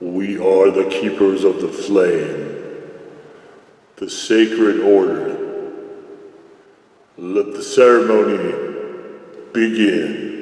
We are the keepers of the flame, the sacred order. Let the ceremony begin.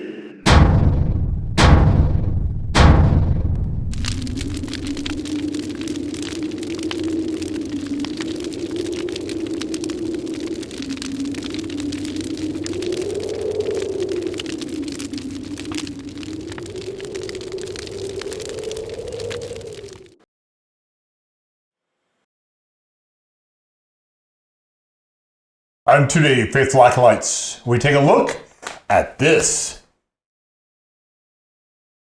And today, Faithful Acolytes, we take a look at this.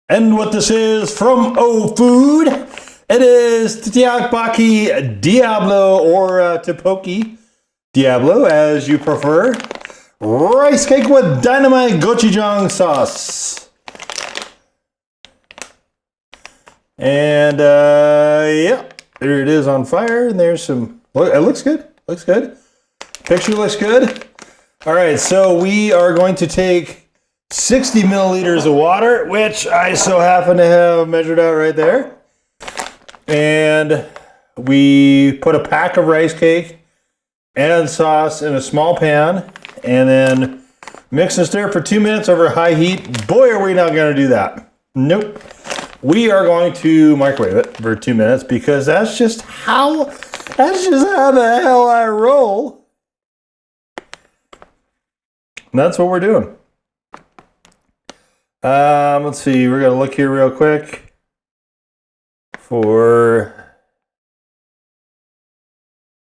And what this is from Ofood, it is Topokki Diablo or Topokki Diablo, as you prefer. Rice cake with dynamite gochujang sauce. And yeah, there it is on fire. And there's some, look, it looks good, looks good. Picture looks good. All right, so we are going to take 60 milliliters of water, which I so happen to have measured out right there. And we put a pack of rice cake and sauce in a small pan and then mix and stir for 2 minutes over high heat. Boy, are we not going to do that. Nope. We are going to microwave it for 2 minutes because that's just how the hell I roll. That's what we're doing. Let's see. We're gonna look here real quick for.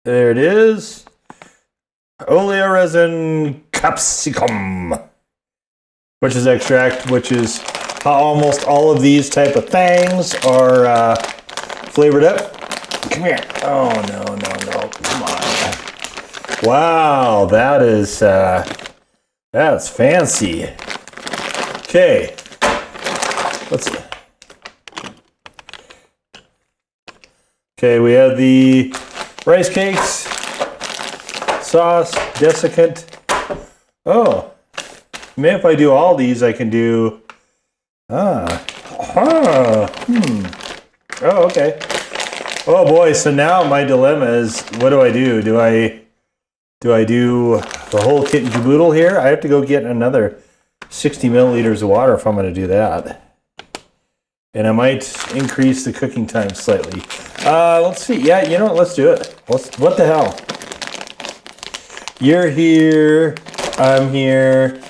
There it is. Oleoresin capsicum, which is extract, which is how almost all of these type of things are flavored up. Come here. Oh no! Come on. Wow, that is. That's fancy. Okay. Let's see. Okay, we have the rice cakes, sauce, desiccant. Oh, maybe if I do all these, I can do. Oh, okay. Oh boy, so now my dilemma is, what do I do? Do I do the whole kit and caboodle here? I have to go get another 60 milliliters of water if I'm going to do that. And I might increase the cooking time slightly. Let's see. Yeah, you know what? Let's do it. What the hell? You're here. I'm here.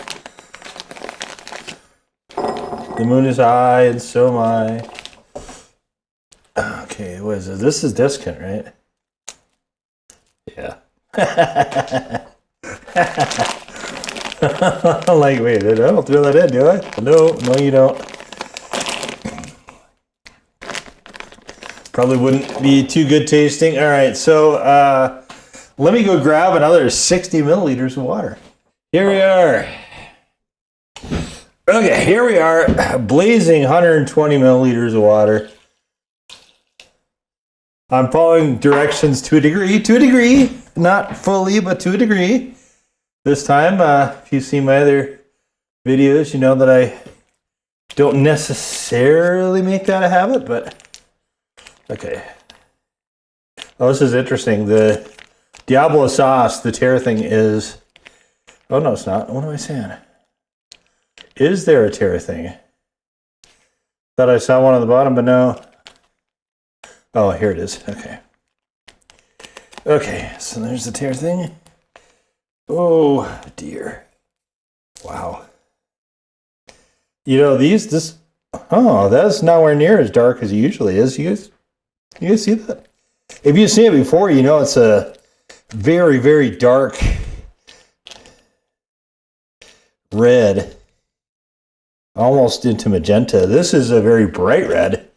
The moon is high and so am I. Okay, what is this? This is desiccant, right? Yeah. Like, wait, I don't throw that in, do I? No, you don't. Probably wouldn't be too good tasting. All right, so let me go grab another 60 milliliters of water. Here we are. Okay, here we are, blazing 120 milliliters of water. I'm following directions to a degree, not fully, but to a degree. This time, if you've seen my other videos, you know that I don't necessarily make that a habit, but okay. Oh, this is interesting. The Diablo sauce, the tear thing is, oh no, it's not. What am I saying? Is there a tear thing? Thought I saw one on the bottom, but no. Oh, here it is. Okay. Okay, so there's the tear thing. Oh, dear. Wow. You know, oh, that's nowhere near as dark as it usually is. You guys see that? If you've seen it before, you know it's a very, very dark red. Almost into magenta. This is a very bright red.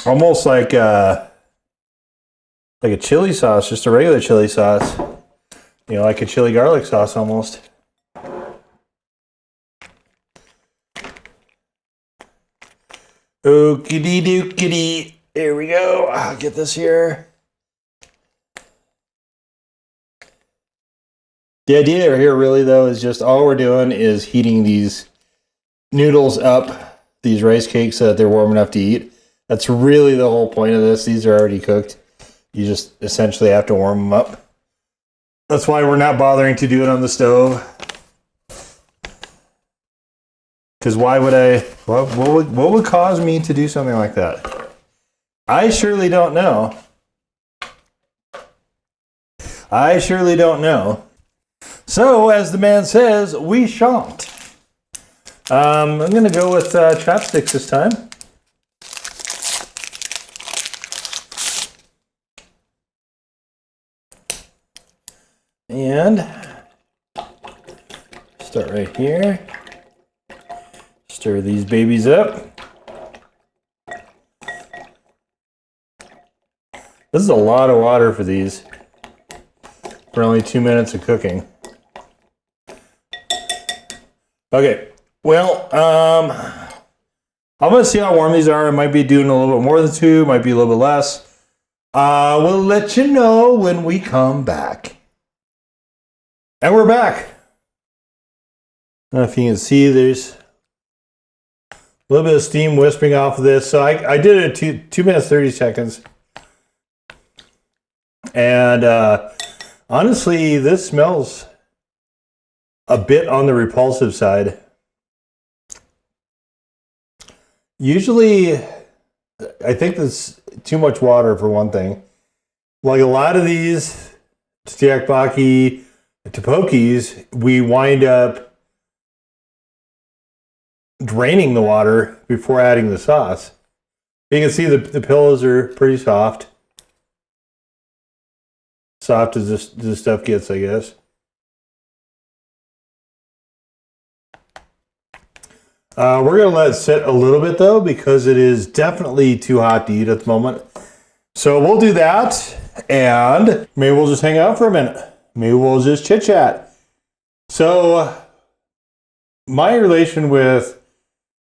Almost like a chili sauce, just a regular chili sauce. You know, like a chili garlic sauce almost. Ookity dookity. There we go. I'll get this here. The idea here really though is just all we're doing is heating these noodles up, these rice cakes so that they're warm enough to eat. That's really the whole point of this. These are already cooked. You just essentially have to warm them up. That's why we're not bothering to do it on the stove. Because why would I? What would cause me to do something like that? I surely don't know. I surely don't know. So, as the man says, we shan't. I'm going to go with chopsticks this time. And start right here. Stir these babies up. This is a lot of water for these. For only 2 minutes of cooking. Okay, well, I'm gonna see how warm these are. I might be doing a little bit more than 2, might be a little bit less. We'll let you know when we come back. And we're back. I don't know if you can see, there's a little bit of steam wisping off of this. So I did it at 2 minutes, 30 seconds. And honestly, this smells a bit on the repulsive side. Usually, I think there's too much water for one thing. Like a lot of these Topokki, we wind up draining the water before adding the sauce. You can see the pillows are pretty soft. Soft as this stuff gets, I guess. We're going to let it sit a little bit, though, because it is definitely too hot to eat at the moment. So we'll do that, and maybe we'll just hang out for a minute. Maybe we'll just chit-chat. So my relation with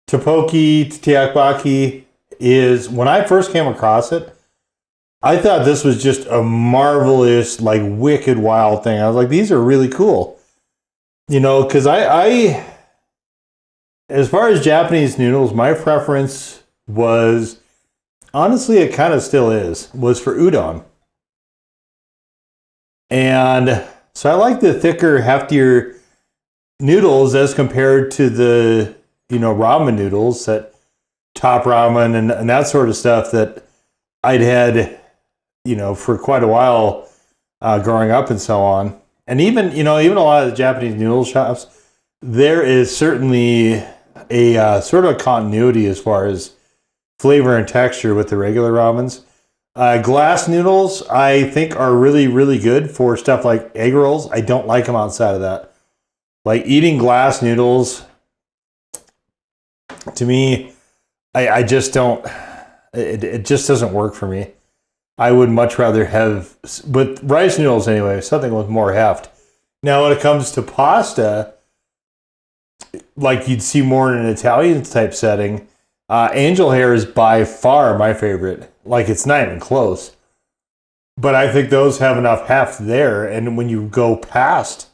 Topokki is, when I first came across it, I thought this was just a marvelous, like, wicked wild thing. I was like, these are really cool. You know, because I as far as Japanese noodles, my preference was, honestly, it kind of still is, was for udon. And so I like the thicker, heftier noodles as compared to the, ramen noodles, that top ramen and that sort of stuff that I'd had, for quite a while growing up and so on. And even a lot of the Japanese noodle shops, there is certainly a sort of a continuity as far as flavor and texture with the regular ramens. Glass noodles, I think, are really, really good for stuff like egg rolls. I don't like them outside of that. Like, eating glass noodles, to me, I just don't, it just doesn't work for me. I would much rather have, with rice noodles anyway, something with more heft. Now, when it comes to pasta, like you'd see more in an Italian type setting, angel hair is by far my favorite. Like, it's not even close. But I think those have enough heft there, and when you go past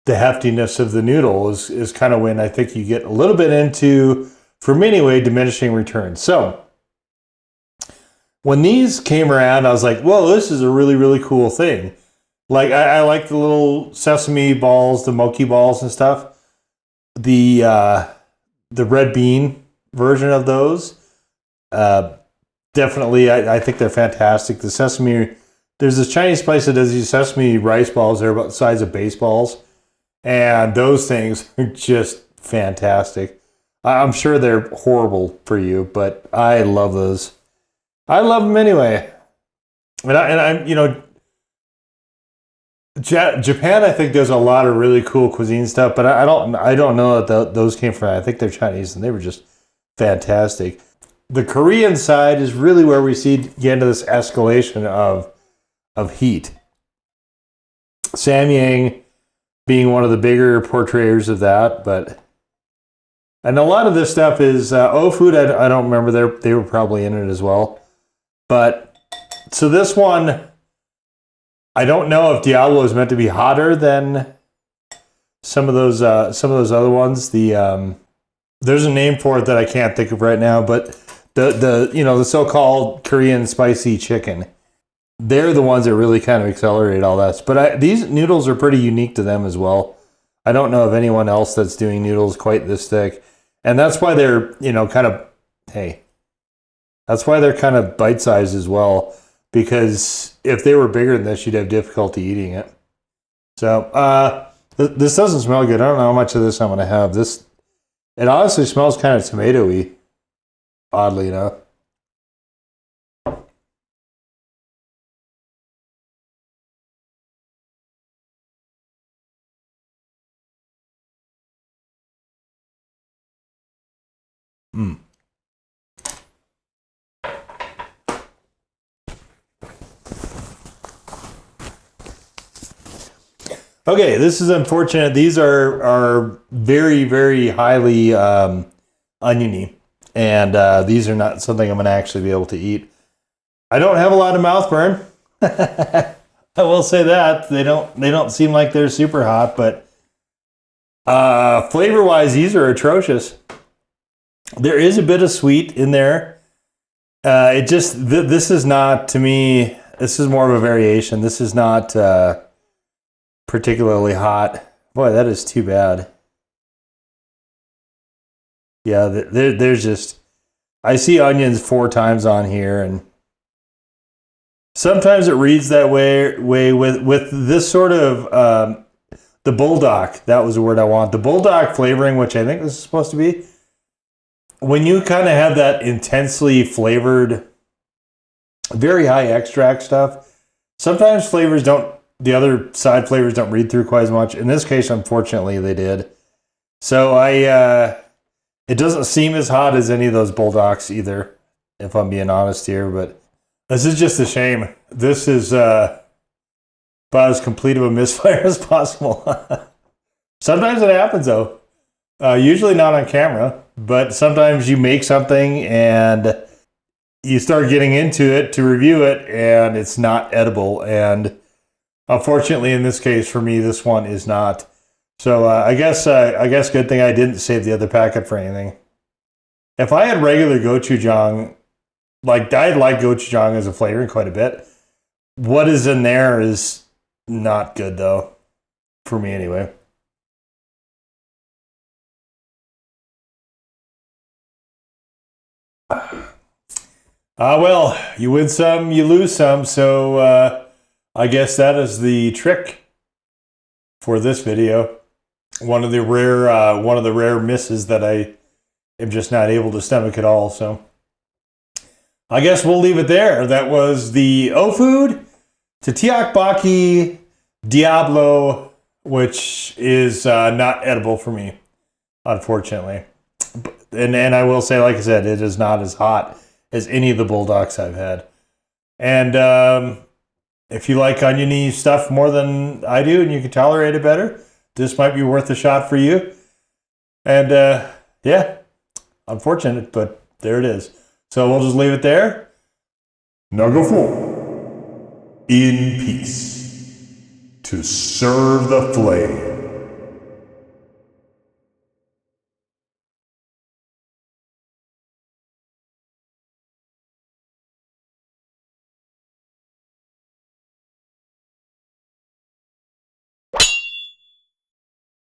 the heftiness of the noodle is kind of when I think you get a little bit into, for me anyway, diminishing returns. So when these came around, I was like, whoa, this is a really, really cool thing. Like, I like the little sesame balls, the mochi balls and stuff. The red bean version of those, definitely, I think they're fantastic. The sesame, there's this Chinese place that does these sesame rice balls. They're about the size of baseballs. And those things are just fantastic. I'm sure they're horrible for you, but I love those. I love them anyway. And I'm Japan, I think, does a lot of really cool cuisine stuff, but I don't know that those came from. I think they're Chinese, and they were just fantastic. The Korean side is really where we get into this escalation of heat. Samyang being one of the bigger portrayers of that, and a lot of this stuff is Ofood. I don't remember, they were probably in it as well. But so this one, I don't know if Diablo is meant to be hotter than some of those other ones. There's a name for it that I can't think of right now, but the so-called Korean spicy chicken. They're the ones that really kind of accelerate all that. But these noodles are pretty unique to them as well. I don't know of anyone else that's doing noodles quite this thick. And that's why they're, that's why they're kind of bite-sized as well. Because if they were bigger than this, you'd have difficulty eating it. So, this doesn't smell good. I don't know how much of this I'm going to have. It honestly smells kind of tomato-y, oddly enough. Okay, this is unfortunate. These are very, very highly oniony, and these are not something I'm going to actually be able to eat. I don't have a lot of mouth burn. I will say that they don't seem like they're super hot, but flavor-wise, these are atrocious. There is a bit of sweet in there. This is not, to me, this is more of a variation. This is not particularly hot. Boy, that is too bad. Yeah, there's just, I see onions 4 times on here, and sometimes it reads that way with this sort of, the bulldog, that was the word I want. The bulldog flavoring, which I think this is supposed to be. When you kind of have that intensely flavored, very high extract stuff, sometimes the other side flavors don't read through quite as much. In this case, unfortunately, they did. So it doesn't seem as hot as any of those bulldogs either, if I'm being honest here, but this is just a shame. This is about as complete of a misfire as possible. Sometimes it happens though. Usually not on camera, but sometimes you make something and you start getting into it to review it and it's not edible. And unfortunately, in this case, for me, this one is not. So I guess good thing I didn't save the other packet for anything. If I had regular gochujang, I like gochujang as a flavoring quite a bit. What is in there is not good though, for me anyway. Well, you win some, you lose some. So I guess that is the trick for this video. One of the rare misses that I am just not able to stomach at all. So I guess we'll leave it there. That was the Ofood Topokki Diablo, which is not edible for me, unfortunately. And I will say, like I said, it is not as hot as any of the bulldogs I've had. And if you like oniony stuff more than I do and you can tolerate it better, this might be worth a shot for you. And yeah, unfortunate, but there it is. So we'll just leave it there. Now go forth in peace to serve the flame.